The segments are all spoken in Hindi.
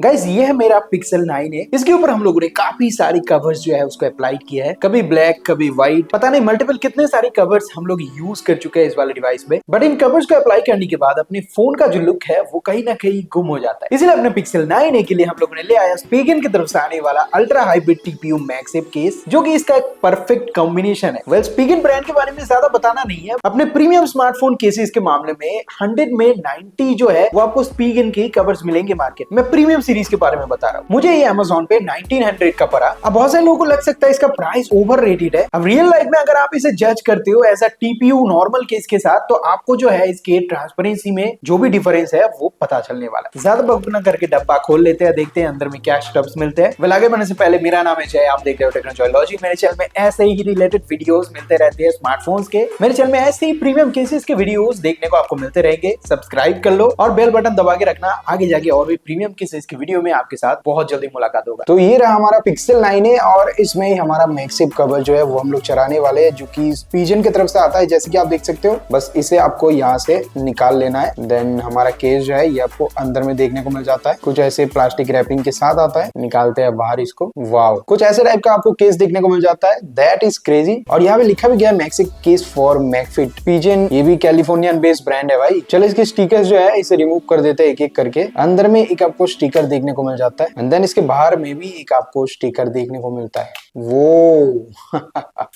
गाइस ये है मेरा पिक्सल 9a। इसके ऊपर हम लोगों ने काफी सारी कवर्स जो है उसको अप्लाई किया है, कभी ब्लैक कभी व्हाइट, पता नहीं मल्टीपल कितने सारे कवर्स हम लोग यूज कर चुके हैं इस वाले डिवाइस में। बट इन कवर्स को अप्लाई करने के बाद अपने फोन का जो लुक है वो कहीं ना कहीं गुम हो जाता है। इसलिए अपने पिक्सल 9a के लिए हम लोगों ने ले आया स्पीगन की तरफ से आने वाला ultra hybrid TPU MagSafe case, जो कि इसका एक परफेक्ट कॉम्बिनेशन है। वेल स्पीगन ब्रांड के बारे में ज्यादा बताना नहीं है, अपने प्रीमियम स्मार्टफोन केसेस के मामले में 100 में 90 जो है वो आपको स्पीगन के कवर्स मिलेंगे मार्केट में। प्रीमियम सीरीज के बारे में बता रहा हूँ, मुझे ये Amazon पे 1900 का पड़ा। अब बहुत सारे लोगों को लग सकता है इसका प्राइस ओवर रेटेड है। अब रियल लाइफ में अगर आप इसे जज करते हो as a TPU normal case के साथ, तो आपको जो है इसके ट्रांसपेरेंसी में जो भी डिफरेंस है वो पता चलने वाला है। ज्यादा बकबक करके डब्बा खोल लेते हैं, देखते हैं अंदर में क्या स्टफ्स मिलते हैं। वेल आगे बढ़ने से पहले मेरा नाम है जय, आप देख रहे हो टेक्नोलॉजी। मेरे चैनल में ऐसे ही रिलेटेड वीडियोस मिलते रहते हैं स्मार्टफोन्स के। मेरे चैनल में ऐसे ही प्रीमियम केसेस के वीडियोस देखने को आपको मिलते रहेंगे। सब्सक्राइब कर लो और बेल बटन दबा के रखना, आगे जाके और भी प्रीमियम केसेस के वीडियो में आपके साथ बहुत जल्दी मुलाकात होगा। तो ये रहा हमारा पिक्सल 9a और इसमें ही हमारा मैगसेफ कवर जो है वो हम लोग चराने वाले हैं, जो कि स्पीगन की तरफ से आता है। जैसे कि आप देख सकते हो, बस इसे आपको यहाँ से निकाल लेना है। देन हमारा केस जो है ये आपको अंदर में देखने को मिल जाता है, कुछ ऐसे प्लास्टिक रैपिंग के साथ आता है। निकालते हैं बाहर इसको। वाओ, कुछ ऐसे टाइप का आपको केस देखने को मिल जाता है। That is crazy. और यहाँ पे लिखा भी गया मैगसेफ केस फॉर मैगफिट स्पीगन। ये भी कैलिफोर्नियन बेस्ड ब्रांड है भाई। चलो इसके स्टिकर्स जो है इसे रिमूव कर देते हैं एक एक करके। अंदर में एक आपको स्टिकर देखने को मिल जाता है, एंड देन इसके बाहर में भी एक आपको स्टिकर देखने को मिलता है। वो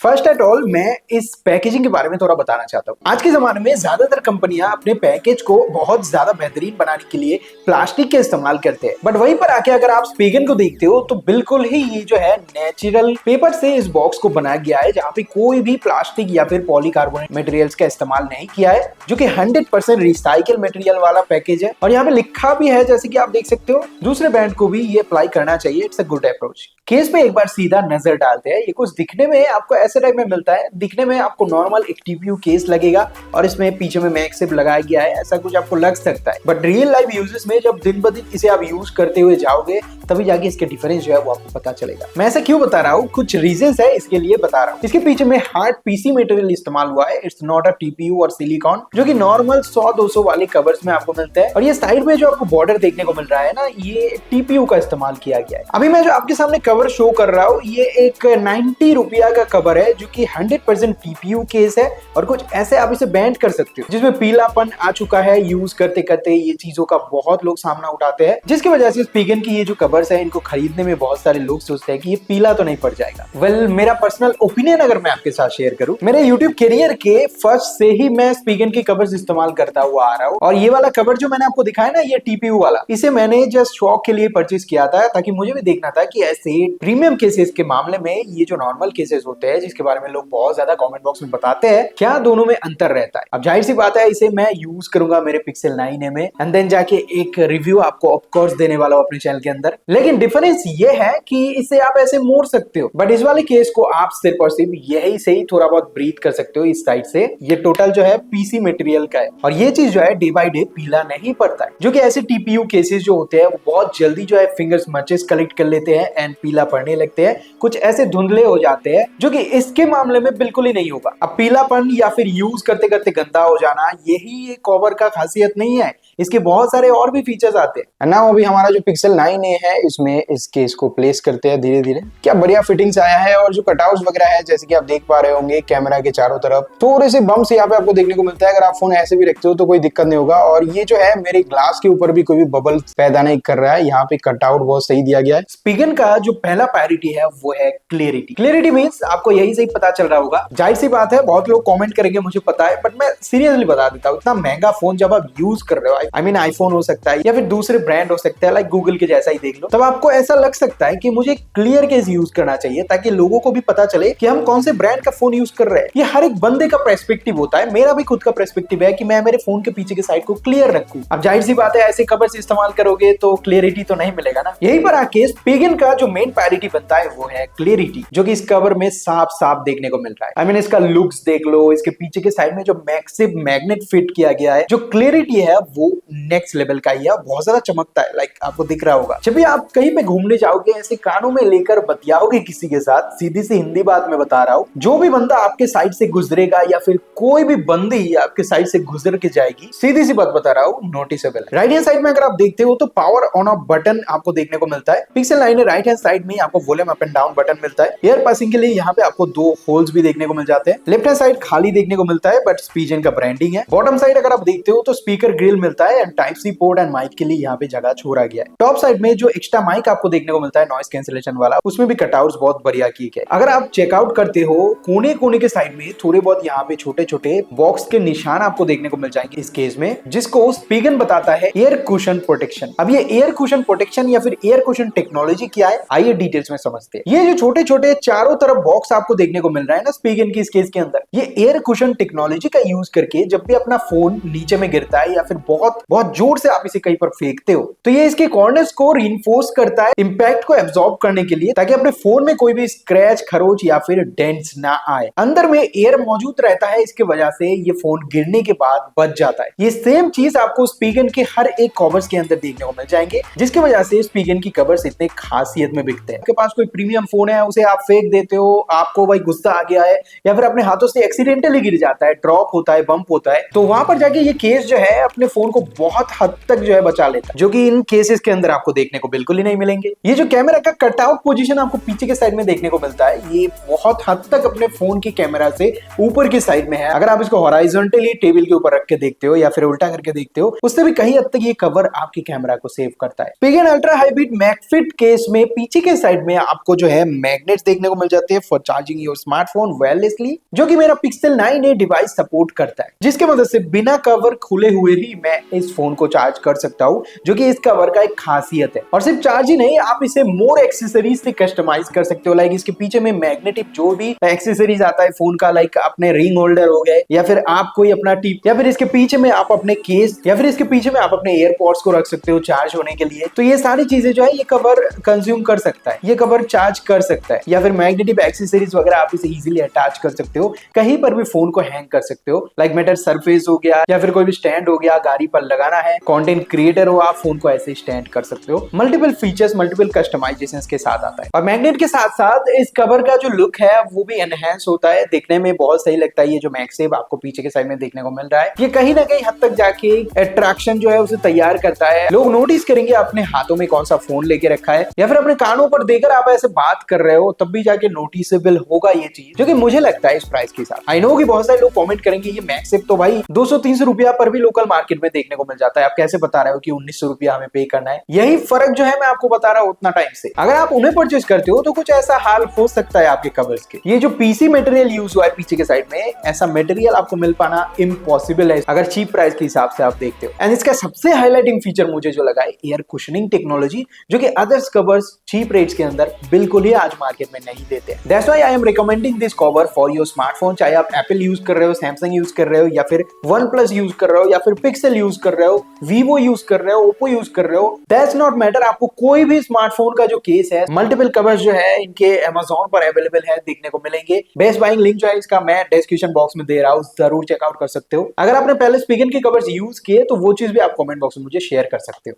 फर्स्ट एट ऑल मैं इस पैकेजिंग के बारे में थोड़ा बताना चाहता हूँ। आज के जमाने में ज्यादातर कंपनियां अपने पैकेज को बहुत ज्यादा बेहतरीन बनाने के लिए प्लास्टिक के इस्तेमाल करते हैं, बट वहीं पर आके अगर आप स्पीगन को देखते हो तो बिल्कुल ही ये जो है नेचुरल पेपर से इस बॉक्स को बनाया गया है, जहाँ पे कोई भी प्लास्टिक या फिर पॉलीकार्बोनेट मटेरियल्स का इस्तेमाल नहीं किया है, जो कि 100% रिसाइकल मटेरियल वाला पैकेज है। और यहाँ पे लिखा भी है, जैसे कि आप देख सकते हो, दूसरे ब्रांड को भी ये अप्लाई करना चाहिए। It's a good approach. Case पे एक बार सीधा नजर डालते हैं। ये कुछ दिखने में आपको ऐसे टाइप में मिलता है, दिखने में आपको नॉर्मल एक टीपीयू केस लगेगा और इसमें पीछे में मैगसेफ लगाया गया है, ऐसा कुछ आपको लग सकता है। बट रियल लाइफ यूजेस में जब दिन ब दिन इसे आप यूज करते हुए जाओगे तभी जाके इसके डिफरेंस जो है वो आपको पता चलेगा। मैं ऐसा क्यों बता रहा हूँ, कुछ रीजंस है इसके लिए बता रहा हूँ। इसके पीछे में हार्ड पीसी मटेरियल इस्तेमाल हुआ है। इट्स नॉट अ टीपीयू और सिलिकॉन, जो कि नॉर्मल 100-200 वाले कवर्स में आपको मिलता है। और ये साइड में जो आपको बॉर्डर देखने को मिल रहा है ना, ये टीपीयू का इस्तेमाल किया गया है। अभी मैं जो आपके सामने कवर शो कर रहा हूँ, ये एक 90 रुपया का कवर है, जो कि 100% टीपीयू केस है। और कुछ ऐसे आप इसे बैंड कर सकते हो, जिसमें पीलापन आ चुका है यूज करते करते। ये चीजों का बहुत लोग सामना उठाते हैं, जिसकी वजह से स्पीगन की ये जो कवर्स है इनको खरीदने में बहुत सारे लोग सोचते हैं कि ये पीला तो नहीं पड़ जाएगा। वेल मेरा पर्सनल ओपिनियन अगर मैं आपके साथ शेयर करूं, मेरे यूट्यूब करियर के फर्स्ट से ही मैं स्पीगन की कवर्स इस्तेमाल करता हुआ आ रहा हूं। और ये वाला कवर जो मैंने आपको दिखाया ना, ये टीपीयू वाला, इसे मैंने जस्ट शौक के लिए परचेज किया था, ताकि मुझे भी देखना था कि ऐसे प्रीमियम केसेस के मामले में ये जो नॉर्मल केसेस होते हैं, जिसके बारे में लोग बहुत ज्यादा कमेंट बॉक्स में बताते हैं, क्या दोनों में अंतर रहता है। अब जाहिर सी बात है, इसे मैं यूज करूंगा मेरे पिक्सल 9a में, एंड देन जाके एक रिव्यू आपको ऑफ कोर्स देने वाला हूं अपने चैनल के अंदर। लेकिन डिफरेंस ये है कि इसे आप ऐसे मोड़ सकते हो, बट इस वाले केस को आप सिर्फ और सिर्फ यही से ही थोड़ा बहुत ब्रीथ कर सकते हो इस साइड से। ये टोटल जो है पीसी मटेरियल का है, और ये चीज जो है डे बाय डे पीला नहीं पड़ता है, जो कि ऐसे टीपीयू केसेस जो होते हैं वो बहुत जल्दी जो है फिंगर्स मचेस कलेक्ट कर लेते हैं एंड पीला पड़ने लगते हैं, कुछ ऐसे धुंधले हो जाते हैं, जो कि इसके मामले में बिल्कुल ही नहीं होगा। अब पीलापन या फिर यूज करते करते गंदा हो जाना, यही ये कवर का खासियत नहीं है, इसके बहुत सारे और भी फीचर्स आते हैं ना। अभी हमारा जो पिक्सल 9a है, इसमें इस केस को प्लेस करते हैं धीरे धीरे। क्या बढ़िया फिटिंग्स आया है, और जो कटआउट्स वगैरह है, जैसे कि आप देख पा रहे होंगे कैमरा के चारों तरफ थोड़े से बम्स यहाँ पे आपको देखने को मिलता है। अगर आप फोन ऐसे भी रखते हो तो कोई दिक्कत नहीं होगा। और ये जो है मेरे ग्लास के ऊपर भी कोई भी बबल पैदा नहीं कर रहा है। यहाँ पे कटआउट बहुत सही दिया गया है। स्पीगन का जो पहला प्रायोरिटी है वो है क्लियरिटी। क्लियरिटी मींस आपको यही से ही पता चल रहा होगा। जाहिर सी बात है, बहुत लोग कमेंट करेंगे, मुझे पता है, बट मैं सीरियसली बता देता हूँ, इतना महंगा फोन जब आप यूज कर रहे हो, आई मीन आईफोन हो सकता है या फिर दूसरे ब्रांड हो सकता है, लाइक गूगल के जैसा ही देख लो, तब आपको ऐसा लग सकता है कि मुझे क्लियर केस यूज करना चाहिए, ताकि लोगों को भी पता चले कि हम कौन से ब्रांड का फोन यूज कर रहे हैं। ये हर एक बंदे का पर्सपेक्टिव होता है। मेरा भी खुद का पर्सपेक्टिव है कि मैं मेरे फोन के पीछे के साइड को क्लियर रखूं। अब जाहिर सी बात है, ऐसे कवर से इस्तेमाल करोगे तो क्लियरिटी तो नहीं मिलेगा ना। यही पर आके स्पीगन का जो मेन पैरिटी बनता है वो है क्लियरिटी, जो कि इस कवर में साफ साफ देखने को मिल रहा है। आई मीन इसका लुक्स देख लो, इसके पीछे के साइड में जो मैक्सिव मैग्नेट फिट किया गया है, जो क्लियरिटी है वो नेक्स्ट लेवल का ही है, बहुत ज्यादा चमकता है। लाइक आपको दिख रहा होगा जब भी आप कहीं पे घूमने जाओगे, ऐसे कानों में लेकर बतियाओगे किसी के साथ, सीधी सी हिंदी बात में बता रहा हूँ, जो भी बंदा आपके साइड से गुजरेगा या फिर कोई भी बंदी आपके साइड से गुजर के जाएगी, सीधी सी बात बता रहा हूँ, नोटिसेबल। राइट हैंड साइड में अगर आप देखते हो तो पावर ऑन ऑफ बटन आपको देखने को मिलता है। पिक्सल 9 है राइट हैंड साइड में आपको volume up and down button मिलता है। एयर पासिंग के लिए यहाँ पे आपको 2 होल्स भी देखने को मिल जाते हैं। लेफ्ट हैंड साइड खाली देखने को मिलता है बट स्पीजन का ब्रांडिंग है। बॉटम साइड अगर आप देखते हो तो स्पीकर ग्रिल मिलता है and type C port and mic के लिए यहाँ पे जगह छोड़ा गया है। टॉप साइड में जो एक्स्ट्रा माइक आपको देखने को मिलता है नॉइस कैंसिलेशन वाला, उसमें भी कटआउट्स बहुत बढ़िया किए गए। अगर आप चेकआउट करते हो कोने कोने के साइड में थोड़े बहुत यहाँ पे छोटे छोटे बॉक्स के निशान आपको देखने को मिल जाएंगे इस केस में, जिसको स्पीगन बताता है एयर कुशन प्रोटेक्शन। अब ये एयर कुशन प्रोटेक्शन या फिर एयर कुशन टेक्नोलॉजी क्या है, आइए डिटेल्स में समझते हैं। ये जो छोटे छोटे चारों तरफ बॉक्स आपको देखने को मिल रहा है ना स्पीगन की इस केस के अंदर, ये एयर कुशन टेक्नोलॉजी का यूज करके जब भी अपना फोन नीचे में गिरता है या फिर बहुत बहुत जोर से आप इसे कहीं पर फेंकते हो, तो ये इसके कॉर्नर्स को रिइंफोर्स करता है इंपैक्ट को एब्जॉर्ब करने के लिए, ताकि अपने फोन में कोई भी स्क्रैच खरोच या फिर डेंट्स ना आए। अंदर में एयर मौजूद रहता है, इसके वजह से ये फोन गिरने के बाद बच जाता है। ये सेम चीज आपको स्पीगन के हर एक कवर्स के अंदर देखने को मिल जाएंगे, जिसकी वजह से स्पीगन की कवर्स इतने खासियत में बिकते हैं। आपके पास कोई प्रीमियम फोन है, उसे आप फेंक देते हो, आपको भाई गुस्सा आ गया है या फिर अपने हाथों से एक्सीडेंटली गिर जाता है, ड्रॉप होता है, बम्प होता है, तो वहां पर जाके ये केस जो है अपने फोन को बहुत हद तक जो है बचा लेता है, जो कि इन केसेस के अंदर आपको देखने को बिल्कुल ही नहीं मिलेंगे। ये जो कैमरा का कटआउट पोजीशन आपको पीछे के साइड में देखने को मिलता है, ये बहुत हद तक अपने फोन की कैमरा से ऊपर की साइड में है। अगर आप इसको हॉराइजॉन्टली टेबल के ऊपर रख के देखते हो या फिर उल्टा करके देखते हो, उससे भी कहीं हद तक ये कवर आपकी कैमरा को सेव करता है। स्पीगन अल्ट्रा हाइब्रिड मैगफिट केस में पीछे के साइड में आपको जो है मैग्नेट्स देखने को मिल जाते हैं for charging your smartphone wirelessly, जो कि मेरा पिक्सल 9 डिवाइस सपोर्ट करता है, जिसके मदद से बिना कवर खुले हुए ही मैं इस फोन को चार्ज कर सकता हूं, जो कि इस कवर का एक खासियत है। और सिर्फ चार्ज ही नहीं, आप इसे मोर एक्सेसरीज से कस्टमाइज कर सकते हो। लाइक इसके पीछे में मैग्नेटिक जो भी एक्सेसरीज आता है फोन का, लाइक अपने रिंग होल्डर हो गए या फिर आप कोई अपना टिप, या फिर इसके पीछे में आप अपने केस, या फिर इसके पीछे में आप अपने एयरपॉड्स को रख सकते हो चार्ज होने के लिए। तो ये सारी चीजें जो है ये कवर कंज्यूम कर सकता है, ये कवर चार्ज कर सकता है। या फिर मैग्नेटिक एक्सेसरीज वगैरह आप इसे इजीली अटैच कर सकते हो, कहीं पर भी फोन को हैंग कर सकते हो। लाइक मेटल सरफेस हो गया या फिर कोई भी स्टैंड हो गया, गाड़ी पर लगाना है, कंटेंट क्रिएटर हो आप, फोन को ऐसे स्टैंड कर सकते हो। मल्टीपल फीचर्स, मल्टीपल कस्टमाइजेशंस के साथ आता है। और मैग्नेट के साथ साथ इस कवर का जो लुक है वो भी एनहांस होता है, देखने में बहुत सही लगता है। ये जो मैगसेफ आपको पीछे के साइड में देखने को मिल रहा है, ये कहीं ना कहीं हद तक जाके अट्रैक्शन जो है उसे तैयार करता है। लोग नोटिस करेंगे अपने हाथों में कौन सा फोन लेके रखा है, या फिर अपने कानों पर देकर आप ऐसे बात कर रहे हो, तब भी जाके नोटिसेबल होगा ये चीज, जो कि मुझे लगता है इस प्राइस के साथ। आई नो कि बहुत सारे लोग कमेंट करेंगे ये मैगसेफ तो भाई 200-300 रुपया पर भी लोकल मार्केट में देखने को मिल जाता है, आप कैसे बता रहे हो कि 1900 रुपया हमें पे करना है। यही फर्क जो है मैं आपको बता रहा हूँ उतना टाइम से। अगर आप उन्हें परचेज करते हो तो कुछ ऐसा हाल हो सकता है आपके कवर्स के। ये जो पीसी मटेरियल यूज हुआ है पीछे के साइड में, ऐसा मटेरियल आपको मिल पाना इम्पॉसिबल है अगर चीप प्राइस के हिसाब से आप देखते हो। एंड इसका सबसे हाईलाइटिंग फीचर मुझे जो लगा है एयर कुशनिंग टेक्नोलॉजी, जो कि अदर्स कवर्स चीप रेट्स के अंदर बिल्कुल ही आज मार्केट में नहीं देते। That's why I am recommending this cover for your smartphone. चाहे आप एप्पल यूज कर रहे हो, सैमसंग यूज कर रहे हो, या फिर वन प्लस यूज कर रहे हो, या फिर पिक्सल यूज कर रहे हो, वीवो यूज कर रहे हो, ओप्पो यूज कर रहे हो, दैट्स नॉट मैटर। आपको कोई भी स्मार्टफोन का जो केस है, मल्टीपल कवर्स जो है इनके अमेज़न पर अवेलेबल है, देखने को मिलेंगे। बेस्ट बाइंग लिंक जो है इसका मैं डिस्क्रिप्शन बॉक्स में दे रहा हूं, जरूर चेकआउट कर सकते हो। अगर आपने पहले स्पीगन के कवर्स यूज किए तो वो चीज भी आप कमेंट बॉक्स में मुझे शेयर कर सकते हो।